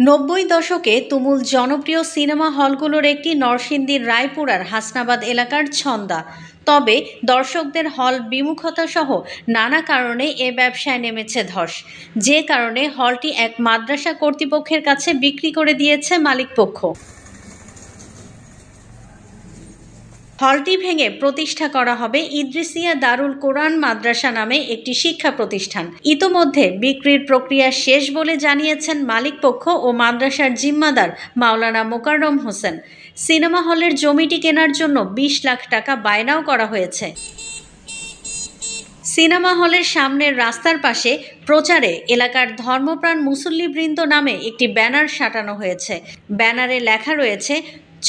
90 দশকে তুমুল জনপ্রিয় সিনেমা হলগুলোর একটি নরসিংদীর রায়পুরার হাসনাবাদ এলাকার ছন্দা। তবে দর্শকদের হল বিমুখতা সহ নানা কারণে এ ব্যবসায় নেমেছে ধস, যে কারণে হলটি এক মাদ্রাসা কর্তৃপক্ষের কাছে বিক্রি করে দিয়েছে মালিকপক্ষ। হলটি ভেঙে প্রতিষ্ঠা করা হবে ইদ্রিসিয়া দারুল কোরআন মাদ্রাসা নামে একটি শিক্ষা প্রতিষ্ঠান। ইতোমধ্যে বিক্রির প্রক্রিয়া শেষ বলে জানিয়েছেন মালিকপক্ষ ও মাদ্রাসার জিম্মাদার মাওলানা মোকাররম হোসেন। সিনেমা হলের জমিটি কেনার জন্য 20 লাখ টাকা বায়নাও করা হয়েছে। সিনেমা হলের সামনের রাস্তার পাশে প্রচারে এলাকার ধর্মপ্রাণ মুসল্লিবৃন্দ নামে একটি ব্যানার সাঁটানো হয়েছে। ব্যানারে লেখা রয়েছে,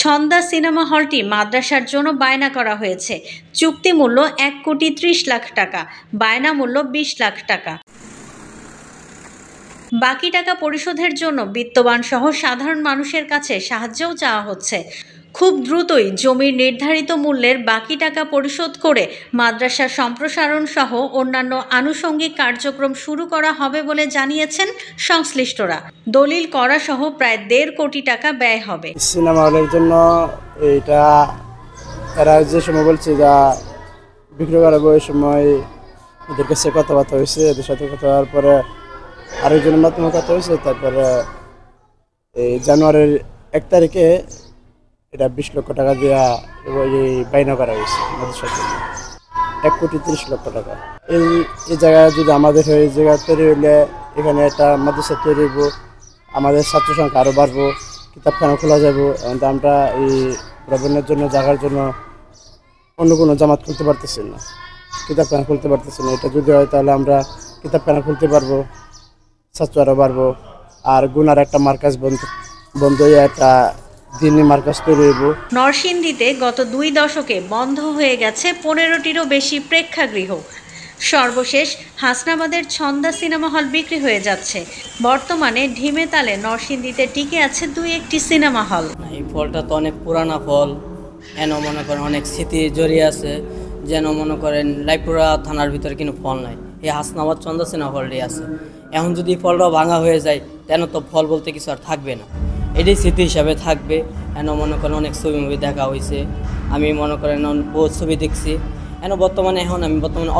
ছন্দা সিনেমা হলটি মাদ্রাসার জন্য বায়না করা হয়েছে। চুক্তি মূল্য 1,30 লাখ টাকা, বায়না মূল্য 20 লাখ টাকা। বাকি টাকা পরিশোধের জন্য বিত্তবান সহ সাধারণ মানুষের কাছে সাহায্যও চাওয়া হচ্ছে। খুব দ্রুতই জমির নির্ধারিত মূল্যের বাকি টাকা পরিশোধ করে মাদ্রাসার সম্প্রসারণ সহ অন্যান্য আনুষঙ্গিক কার্যক্রম শুরু করা হবে বলে জানিয়েছেন সংশ্লিষ্টরা। দলিল করা সহ প্রায় 1.5 কোটি টাকা ব্যয় হবে। সিনেমা হলের জন্য এটা এরা যে সময় বলছে যা বিক্রি করাবো, ওই সময় এদের কাছে কথাবার্তা হয়েছে, এদের সাথে কথা হওয়ার পরে আরেকজনের মাধ্যমে কথা হয়েছে। তারপরে এই জানুয়ারির 1 তারিখে এটা 20 লক্ষ টাকা দিয়ে বায়না করা হয়েছে আমাদের সাথে, 1,30 লক্ষ টাকা। এই জায়গায় যদি আমাদের এই জায়গা তৈরি হইলে এখানে একটা মাদ্রাসা তৈরি হইব, আমাদের ছাত্র সংখ্যা আরও বাড়বো, কিতাবখানা খোলা যাবো। আমরা এই প্রবণের জন্য জায়গার জন্য অন্য কোনো জামাত খুলতে পারতেছি না, কিতাবখানা খুলতে পারতেছি না। এটা যদি হয় তাহলে আমরা কিতাবখানা খুলতে পারবো, ছাত্র আরও বাড়বো। আর গুনার একটা মার্কাজ বন্ধ হয়ে একটা দিনই মার্কাজ তৈরি হইব। নরসিংদীতে গত 2 দশকে বন্ধ হয়ে গেছে 15টিরও বেশি প্রেক্ষাগৃহ। সর্বশেষ হাসনাবাদের ছন্দা সিনেমা হল বিক্রি হয়ে যাচ্ছে। বর্তমানে ঢিমে তালে নরসিংদীতে টিকে আছে 2-1টি সিনেমা হল। এই ফলটা তো অনেক পুরানা ফল, যেন মনে করেন অনেক স্মৃতি জড়িয়ে আছে, যেন মনে করেন রায়পুরা থানার ভিতরে কিন্তু ফল নাই, এই হাসনাবাদ ছন্দা সিনেমা হলটি আছে। এখন যদি ফলটাও ভাঙা হয়ে যায় তেন তো ফল বলতে কিছু আর থাকবে না, এটাই স্মৃতি হিসাবে থাকবে। এন মনে করেন অনেক ছবি মুভি দেখা হয়েছে, আমি মনে করেন বহু ছবি দেখছি। আমি বর্তমানে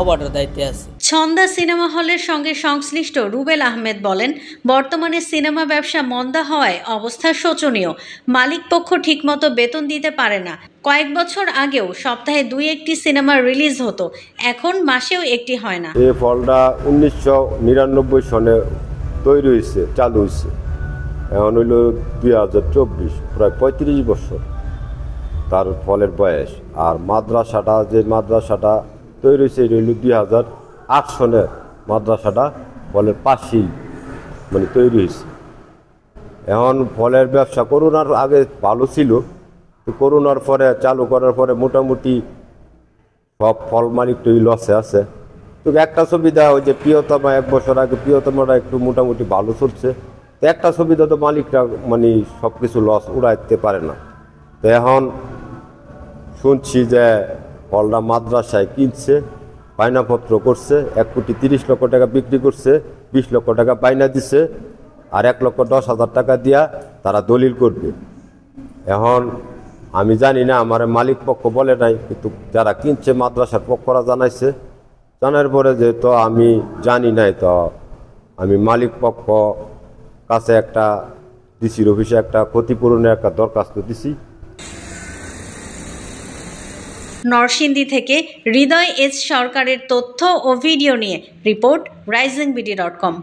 অবার্টার দায়িত্বে আছি। ছন্দা সিনেমা হলের সঙ্গে সংশ্লিষ্ট রুবেল আহমেদ বলেন, বর্তমানে সিনেমা ব্যবসা মন্দা হওয়ায় অবস্থা শোচনীয়। মালিকপক্ষ ঠিকমতো বেতন দিতে পারে না। কয়েক বছর আগেও সপ্তাহে 2-1টি সিনেমা রিলিজ হতো, এখন মাসেও একটি হয় না। এই ফলটা 1999 সনে তৈরি হয়েছে, চালু হয়েছে। এখন হইল 2024, প্রায় 35 বছর তার ফলের বয়স। আর মাদ্রাসাটা তৈরি হয়েছে এটা হইল 2008 সনে। মাদ্রাসাটা ফলের পাশেই তৈরি হয়েছে। এখন ফলের ব্যবসা করোনার আগে ভালো ছিল, তো করোনার পরে চালু করার পরে মোটামুটি সব ফল মালিক তো লসে আছে। তো একটা সুবিধা ওই যে প্রিয়তমা 1 বছর আগে প্রিয়তমাটা একটু মোটামুটি ভালো চলছে। তো একটা সুবিধা তো মালিকরা সব কিছু লস উড়াইতে পারে না। তো এখন শুনছি যে ফলটা মাদ্রাসায় কিনছে, বায়নাপত্র করছে, 1,30 লক্ষ টাকা বিক্রি করছে, 20 লক্ষ টাকা বায়না দিছে, আর 1,10,000 টাকা দিয়া তারা দলিল করবে। এখন আমি জানি না, আমার মালিক পক্ষ বলে নাই, কিন্তু যারা কিনছে মাদ্রাসার পক্ষরা জানাইছে। জানার পরে যে তো আমি জানি নাই, তো আমি মালিক পক্ষ কাছে একটা ডিসির অফিসে একটা ক্ষতিপূরণের একটা দরখাস্ত দিছি। নরসিংদী থেকে হৃদয় এস সরকারের তথ্য ও ভিডিও নিয়ে রিপোর্ট risingBD.com।